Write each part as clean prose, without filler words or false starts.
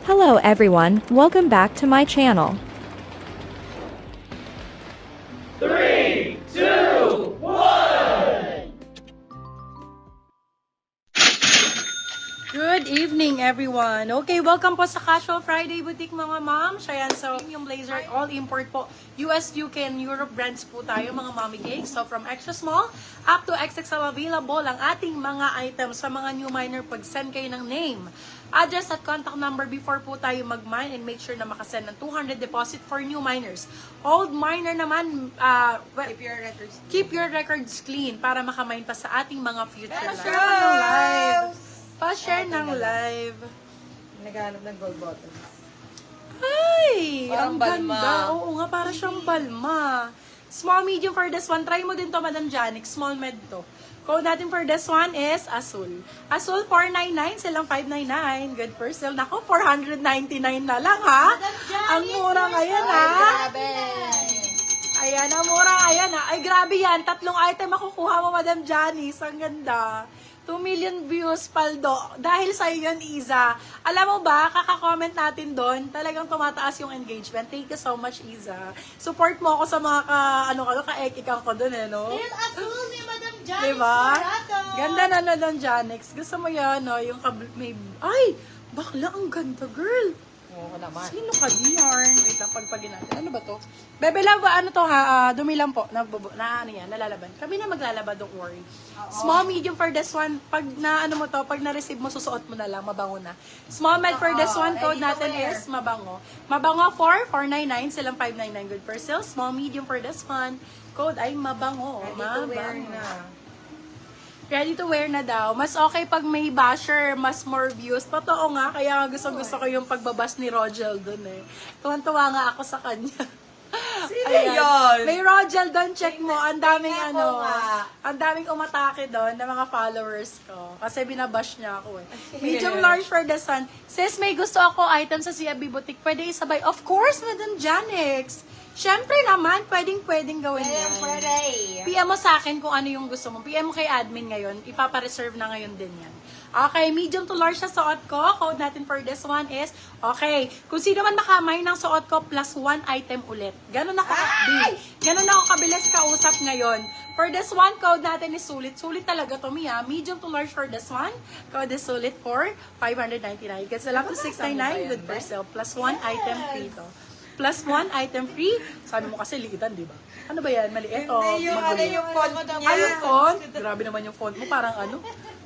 Hello everyone, welcome back to my channel. Good evening, everyone. Okay, welcome po sa Casual Friday Boutique, mga ma'am. Ayan, so yung blazer, all import po. US, UK, and Europe brands po tayo, mga mommy cakes. So from extra small up to XXL available ang ating mga items sa mga new miner. Pag-send kayo ng name, address at contact number before po tayo mag-mine, and make sure na makasend ng 200 deposit for new miners. Old miner naman, keep your records clean para makamine pa sa ating mga future lives. Pa-share ng live. Naghanap ng gold buttons. Ay! Parang Ang balma. ganda. Oo nga, para siyang balma. Small, medium for this one. Try mo din to, Madam Janik. Small, med to. Code natin for this one is Azul. Azul, 499. Silang 599. Good for sale. Naku, 499 na lang, ha? Ang mura ngayon, ha? Grabe! Ayan, ang mura ngayon, ha? Ay, grabe yan. 3 item makukuha mo, Madam Janice. Ang ganda. 2 million views, Paldo. Dahil sa yun, Iza. Alam mo ba, kaka-comment natin doon, talagang tumataas yung engagement. Thank you so much, Iza. Support mo ako sa mga ka-ekikang ko doon, eh, no? Still Azul ni Madam Janice Diba? Morato. Ganda na doon, Janix. Gusto mo yun, no? Yung may... Ay! Bakla, ang ganda, girl. Oo naman. Sino ka, Diarn? Wait lang, pagpagin natin. Ano ba to? Bebe Love, ano to ha? Dumi lang po. Ano yan, nalalaban. Kami na maglalaba, don't worry. Small, medium for this one. Pag pag na-receive mo, susuot mo na lang, mabango na. Small, med for this one, code natin is mabango. Mabango 499, silang 599, good for sale. Small, medium for this one, code ay mabango. Mabango. Ready to wear na daw. Mas okay pag may basher, mas more views. Totoo nga, kaya gusto ko yung pagbabas ni Rogel dun eh. Tuwan-tuwa nga ako sa kanya. Sino Ayan. yun? May Rogel doon, check mo. Ang daming Tingnan ko nga. ang daming umatake doon ng mga followers ko. Kasi binabash niya ako eh. Medium large for the sun. Sis, may gusto ako item sa CFB Boutique. Pwede isabay. Of course, Madam Janix. Siyempre naman, pwedeng gawin yan. PM mo sa akin kung ano yung gusto mo. PM mo kay admin ngayon. Ipapareserve na ngayon din yan. Okay, medium to large sa suot ko. Code natin for this one is, okay, kung sino man makamay ng suot ko, plus 1 item ulit. Ganun ako kabilis kausap ngayon. For this one, code natin is sulit. Sulit talaga to, Mia. Medium to large for this one. Code is sulit for 599. Gets lang to 699. Good for sale. Plus 1 item free to. Plus 1 item free. Sabi mo kasi liitan, di ba? Ano ba yan? Maliit o magulo? yung font niya. Ay, yung font? Grabe naman yung font mo. Parang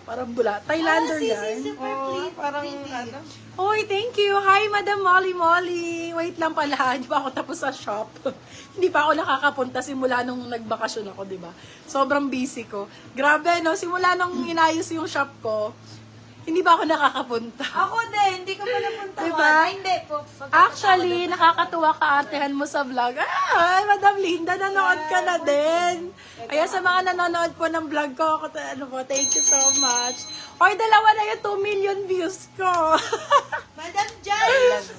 Parang bula. Thailander yan. Oh, parang ano? Oy, thank you. Hi, Madam Molly. Wait lang pala. Hindi pa ako tapos sa shop. Hindi pa ako nakakapunta simula nung nagbakasyon ako, di ba? Sobrang busy ko. Grabe, no? Simula nung inayos yung shop ko, hindi ba ako nakakapunta? Ako din, hindi ko pa napunta. Diba? Hindi po. Actually, nakakatuwa ka atehan mo sa vlog. Ah, Madam Linda, nanood ka na din. Kaya sa mga nanonood po ng vlog ko, thank you so much. Oy, dalawa na yung 2 million views ko. Madam Janice.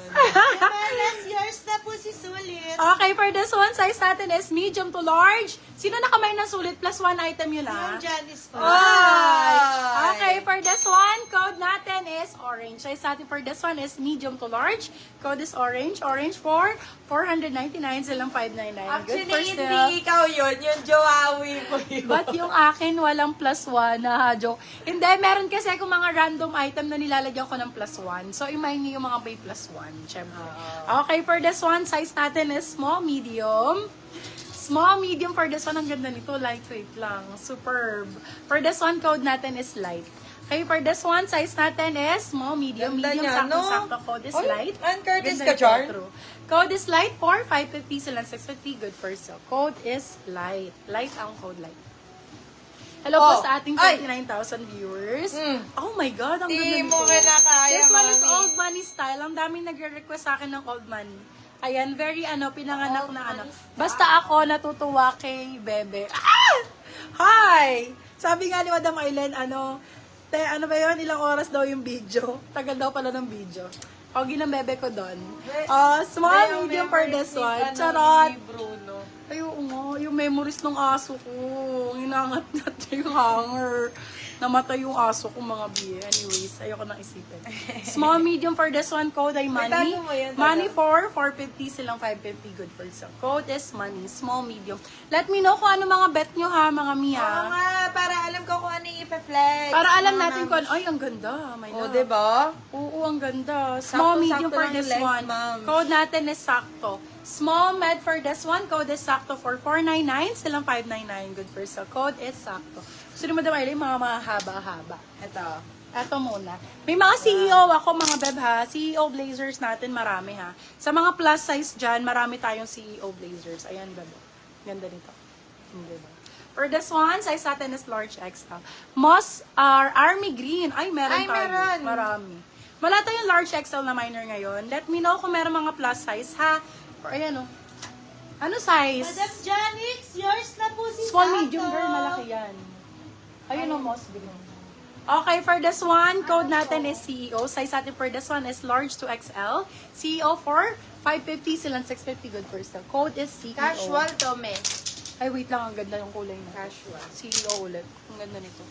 Malas, yours na po si Sulit. Okay, for this one, size natin is medium to large. Sino nakamay ng sulit? Plus 1 item yun, Madam ah. Janice po. Okay, for this one, code natin is orange. Size natin for this one is medium to large. Code is orange. Orange for 499, silang 599. Good Actually, for hindi sale. ikaw yun. Yung Joawi po yun. But yung akin, walang plus 1 na joke. Hindi, meron kasi akong mga random item na nilalagyan ko ng plus 1. So, imagine niyo yung mga may plus 1, syempre. Okay, for this one, size natin is small, medium. Small, medium for this one. Ang ganda nito, lightweight lang. Superb. For this one, code natin is light. Okay, for this one, size natin is small, medium, Ganda medium, niya, no? sakto-sakto. Code is Oy, light. Ann Curtis Ganda ka, nito, Char? true. Code is light for 550 silang 650. Good for sale. Code is light. Light ang code light. Hello po Oh, sa ating ay! 29,000 viewers. Mm. Oh my God, ang ganda Di nito. mo kinakaya, This one is mami. old money style. Ang daming nagre-request sa akin ng old money. Ayan, very pinanganak na Basta ako natutuwa kay Bebe. Ah! Hi! Sabi nga ni Madam Aileen, ano ba yun? Ilang oras daw yung video? Tagal daw pala ng video. Pogi ng Bebe ko doon. Small, medium for this one. Charot! Bruno. Ay, oo nga. Yung memories ng aso ko. Inangat-ngat yung hanger. Namatay yung aso ko mga biye. Anyways, ayoko nang isipin. Small, medium for this one, code ay money. Tago mo yan, Money for 450, silang 550, good for sale. Code is money, small, medium. Let me know kung ano mga bet nyo ha, mga Mia. Oo nga, para alam ko kung ano yung ipa-flex. Para alam natin kung ano. Ay, ang ganda. My O, love. diba? Oo, ang ganda. Small, medium Sakto-sakto for lang this yung length, one. ma'am. Code natin is sakto. Small, med for this one. Code is sakto for 499. Silang 599. Good for sale. Code is sakto. Gusto naman daw yung mga mahaba-haba. Ito muna. May mga CEO ako, mga beb ha. CEO blazers natin, marami ha. Sa mga plus size dyan, marami tayong CEO blazers. Ayan, beb. Ganda nito. Diba? For this one, size natin is large XL. Moss Army Green. Ay, meron Ay, tayo. meron. Marami. Wala tayong large XL na minor ngayon. Let me know kung meron mga plus size ha. Or ayan o. Ano size? Madam Janix, yours na po si Small, Sato. medium, girl. Malaki yan. Ayun o, Moss Green. Okay, for this one, code natin is CEO. Size natin for this one is large to XL. CEO for 550, silang 650, good for sale. Code is CEO. Casual to, me. Ay, wait lang, ang ganda yung kulay na. Casual. CEO ulit. Ang ganda nito.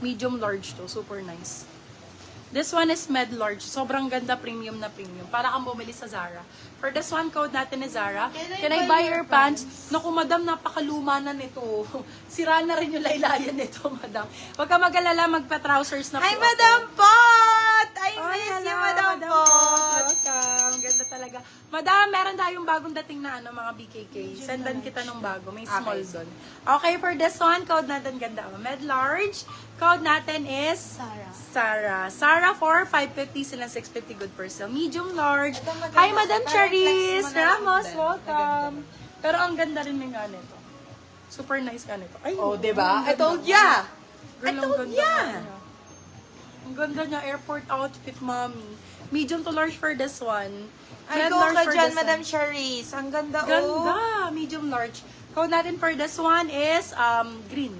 Medium large to, super nice. This one is med large. Sobrang ganda, premium na premium. Para kang bumili sa Zara. For this one, code natin is Zara. Can I buy your pants? Naku, madam, napakaluma na nito. Sira na rin yung laylayan nito, madam. Huwag ka mag-alala, magpa-trousers na po Ay, ako. Madam Pot! I Ay, miss you, hello, Madam Pot! Welcome. Ganda talaga. Madam, meron tayong bagong dating na mga BKK. Sendan kita nung bago. May small Okay. doon. Okay, for this one, code natin ganda. Med large. Code natin is Sarah for 550, silang 650, good for sale. Medium large. Ito maganda. Hi, Madam Parang Charis. flex mo na lang Ramos, din. welcome. Pero ang ganda rin ng nito. Super nice ka nito. Ay, Oh, diba? ang I told ganda. ya! Girl, I ang told ganda ya! nga niya. Ang ganda niya, airport outfit, mommy. Medium to large for this one. Ay, Med go large ka for dyan, this Madam one. Charis. Ang ganda, oh. Ganda! Medium large. Code natin for this one is green.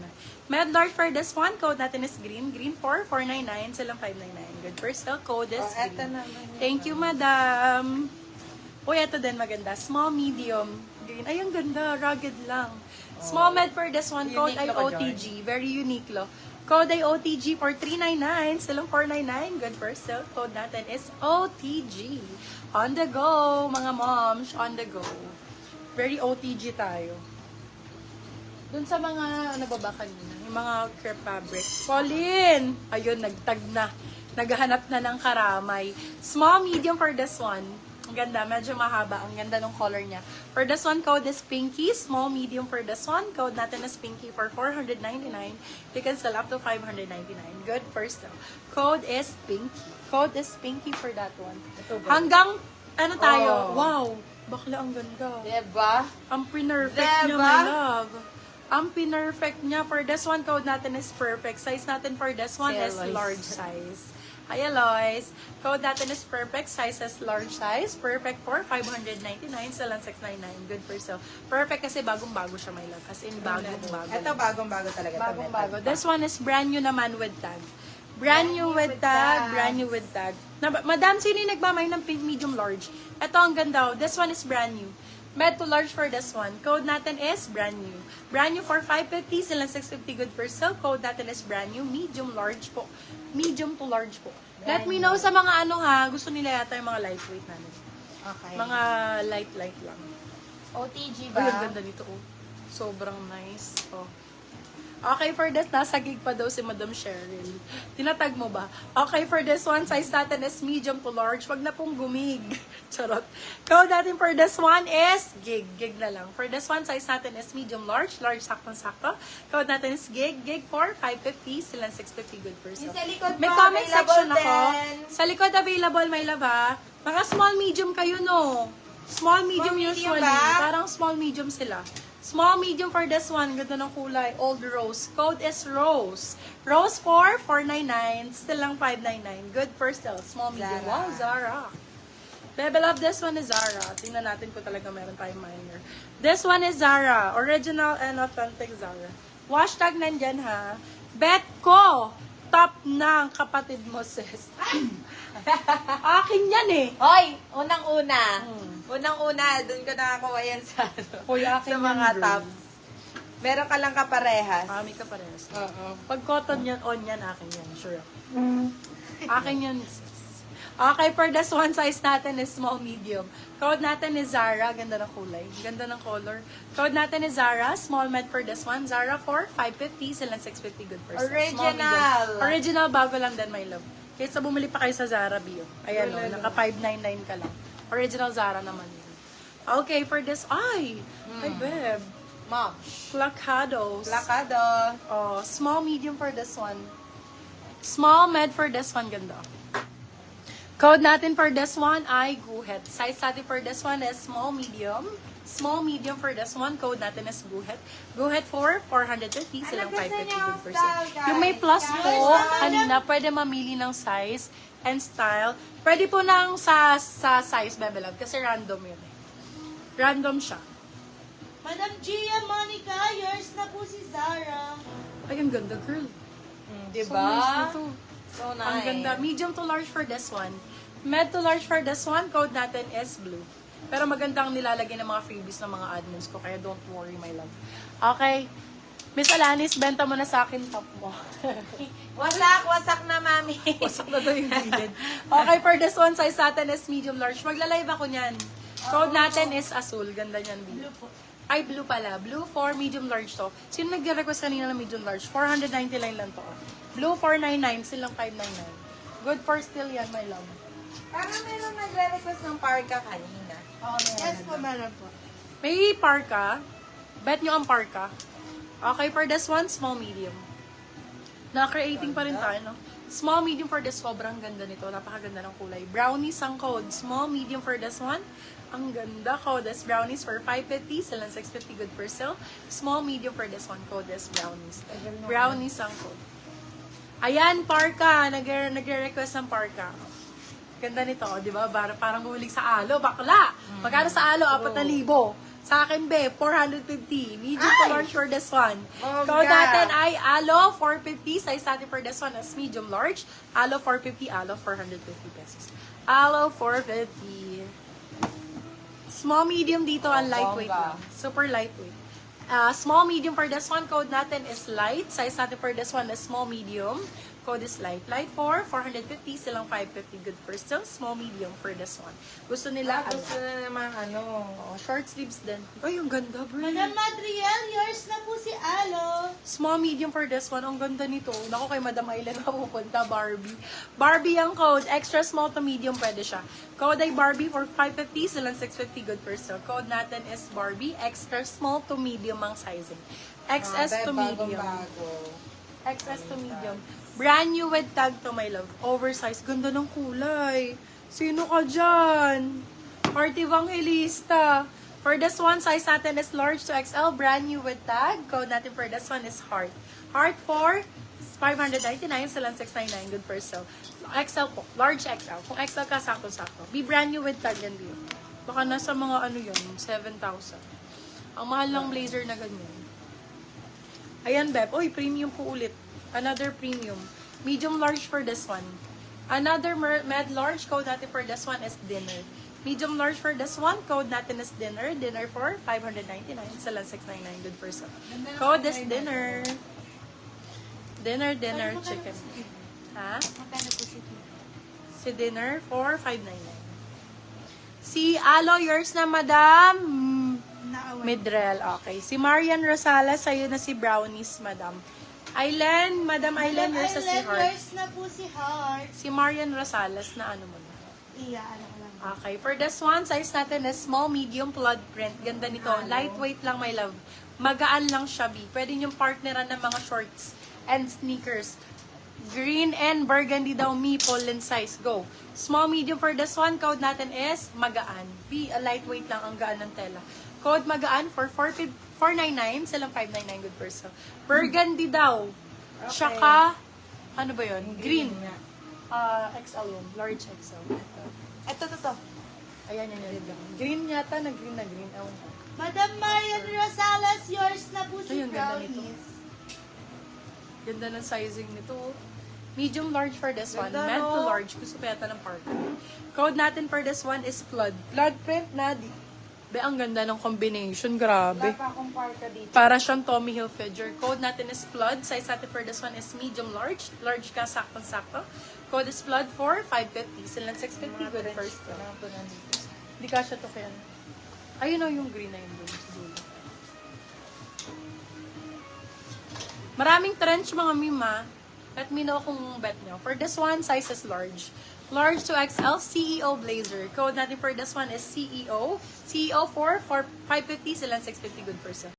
Med large for this one, code natin is green. Green for 499, silang 599. Good for sale, code is Oh, eto green. naman yun. Thank you, madam. Uy, ito din maganda. Small, medium, green. Ay, ang ganda. Rugged lang. Small med for this one, code ay Uniqlo ka, OTG. Very Uniqlo. Code ay OTG for 399, silang 499. Good for sale. Code natin is OTG. On the go, mga moms. On the go. Very OTG tayo. Doon sa mga, ano ba kanina? Yung mga crepe fabric. Pauline! Ayun, nagtag na. Naghahanap na ng karamay. Small, medium for this one. Ang ganda, medyo mahaba. Ang ganda ng color niya. For this one, code is Pinky. Small, medium for this one. Code natin is Pinky for 499. You can sell up to 599. Good first sale. Code is Pinky. Code is Pinky for that one. Hanggang, ano tayo? Oh. Wow! Bakla, ang ganda. Diba? Ang pinrefect niya, Diba? my love. Ang pinrefect niya. For this one, code natin is perfect. Size natin for this one Si is Eloise. large size. Hi, Eloise. Code natin is perfect. Size is large size. Perfect for 599. Silang 699. Good for sale. Perfect kasi bagong-bago siya, my love. As in, bagong-bago. Ito, bagong-bago talaga. ito, Bagong-bago. metal. This one is brand new naman with tag. Brand new with tag. Brand new with tag. Madam, sino yung nagmamay ng pink, medium, large? Ito ang ganda. This one is brand new. Med to large for this one. Code natin is brand new. Brand new for 550, silang 650, good for sale. Code natin is brand new, medium, large po. Medium to large po. Let me know sa mga ano ha, gusto nila yata yung mga lightweight namin. Okay. Mga light lang. OTG Ay, ang ba? ganda nito oh. Sobrang nice. Oh. Okay, for this, nasa gig pa daw si Madam Cheryl. Tinatag mo ba? Okay, for this one, size natin is medium to large. Wag na pong gumig. Charot. Code natin for this one is gig. Gig na lang. For this one, size natin is medium large. Large, saktong-sakto. Code natin is gig. Gig for 550. Silang 650. Good for sale. Yung sa likod May po, comment available section ako. din. Sa likod, available, my love ha. Mga small, medium kayo, no? Small, medium medium usually. ba? Parang small, medium sila. Small, medium for this one. Ganda ng kulay. Old Rose. Code is Rose. Rose for 499. Still lang 599. Good for sale. Small, medium. Zara. Wow, Zara. Bebe love, this one is Zara. Tingnan natin kung talaga meron tayong minor. This one is Zara. Original and authentic Zara. Hashtag nandyan ha. Bet ko, top ng kapatid mo, sis. Akin yan eh. Hoy, unang-una. Hmm. Unang-una, doon ko nakakuha yan sa, Hoy, akin sa mga yan, girl. tops. Meron ka lang kaparehas. May kaparehas. Oo. Pag cotton yan, on yan, akin yan. Sure. Akin yan. Okay, for this one, size natin is small, medium. Code natin is Zara. Ganda ng kulay. Ganda ng color. Code natin is Zara. Small med for this one. Zara for 550. Silang 650. Good person. Small, medium. Original. Original, bago lang din, my love. Kaysa bumili pa kayo sa Zara, Bio. Ayan, o. Naka 599 ka lang. Original Zara naman yun. Okay, for this, ay, beb. Mom. Placados. Lakado. Oh, small, medium for this one. Small, med for this one, ganda. Code natin for this one ay guhet. Size natin for this one is small, medium. Small, medium for this one. Code natin is guhet. Guhet for 450, silang 550%. Yung may plus po, kanina, pwede mamili ng size and style. Pwede po nang sa size, bebelab, kasi random yun eh. Random siya. Madam Gia, Monica, yours na po si Zara. Ay, ang ganda, girl. Diba? So nice na to. So nice. Ang ganda. Medium to large for this one. Med to large for this one. Code natin is blue. Pero maganda ang nilalagay ng mga freebies ng mga admins ko. Kaya don't worry, my love. Okay. Miss Alanis, benta mo na sa akin top mo. Wasak na, mami. Wasak na daw yung gilid. Okay, for this one, size natin is medium large. Magla-live ako niyan. Code natin is azul. Ganda niyan, blue. Ay, blue pala. Blue for medium large to. Sino nag-request kanina ng medium large? 499 lang to. Blue 499, silang 599. Good for still yan, my love. Parang meron nagre-request ng parka kanina. Yes po, meron po. May parka. Bet nyo ang parka. Okay, for this one, small, medium. Na-creating pa rin tayo, no? Small, medium for this. Sobrang ganda nito. Napakaganda ng kulay. Brownies ang code. Small, medium for this one. Ang ganda. Code is brownies for 550. Silang 650. Good for sale. Small, medium for this one. Code is brownies. Brownies ang code. Ayan, parka. Nagre-request ng parka. Ganda nito, di ba? Parang bumalik sa alo. Bakla! Magkano sa alo? 4,000. Sa akin, be, 450. Medium to large for this one. Code natin ay alo 450. Size natin for this one is medium large. Alo 450. Alo 450 pesos. Alo 450. Small, medium dito ang lightweight lang. Super lightweight. Small, medium for this one. Code natin is light. Size natin for this one is small, medium. Code is light. Light for 450. Silang 550. Good for still. Small, medium for this one. Gusto nila, Gusto na naman, short sleeves din. Ay, yung ganda, bro. Madam Madriel, yours na po si Alo. Small, medium for this one. Ang ganda nito. Naku, kay Madam Aileen na pupunta, Barbie. Barbie ang code. Extra small to medium, pwede siya. Code ay Barbie for 550. Silang 650. Good for still. Code natin is Barbie. Extra small to medium ang sizing. XS to medium. XS to medium. Brand new with tag to, my love. Oversized. Ganda ng kulay. Sino ka dyan? Party Evangelista. For this one, size natin is large to XL. Brand new with tag. Code natin for this one is heart. Heart for 599. Silang 699. Good for sale. XL po. Large XL. Kung XL ka, sakto-sakto. Be brand new with tag yan, Bio. Baka nasa mga ano yun, 7,000. Ang mahal ng blazer na ganyan. Ayan, Beb. Uy, premium po ulit. Another premium. Medium large for this one. Another med large. Code natin for this one is dinner. Medium large for this one. Code natin is dinner. Dinner for 599. Sala 699. Good for some. Code is dinner. Dinner, chicken. Ha? Si dinner for 599. Si Alo, yours na, madam. Midrel, okay. Si Marian Rosales, sa'yo na si Brownies, madam. Aileen, Madam Aileen, yours na si Heart. Yours na po si Heart. Si Marian Rosales na ano mo na. Iya, ano ko lang. Okay, for this one, size natin is small, medium, blood print. Ganda nito. Lightweight lang, my love. Magaan lang siya, B. Pwede yung partneran ng mga shorts and sneakers. Green and burgundy daw, me, pollen size. Go. Small, medium for this one. Code natin is magaan. B, a lightweight lang, ang gaan ng tela. Code magaan for 499, silang 599, good person. Burgundy daw. Okay. Tsaka, ano ba yun? Green. XL yun. Large XL. Ito. Ayan, yan. Green yata, green na green. Ewan ko. Madam Marian Rosales, yours na po si Ayun, ganda nito. Brownies. Ganda ng sizing nito. Medium large for this one. Ganda, Med to no? large. Gusto pa yata ng parka. Code natin for this one is flood. Flood print na Be, ang ganda ng combination. Grabe. Wala pa akong parka dito. Para siyang Tommy Hilfiger. Code natin is Flood. Size natin for this one is medium large. Large ka, saktong-sakto. Code is Flood for 550. Sila 650. Good first. Hindi ka siya to kaya. Ayun o yung green na yun dun. sa dulo. Maraming trench mga mima. Let me know kung bet nyo. For this one, size is large. Large to XL, CEO Blazer. Code natin for this one is CEO. CEO for 550, silang 650 good person.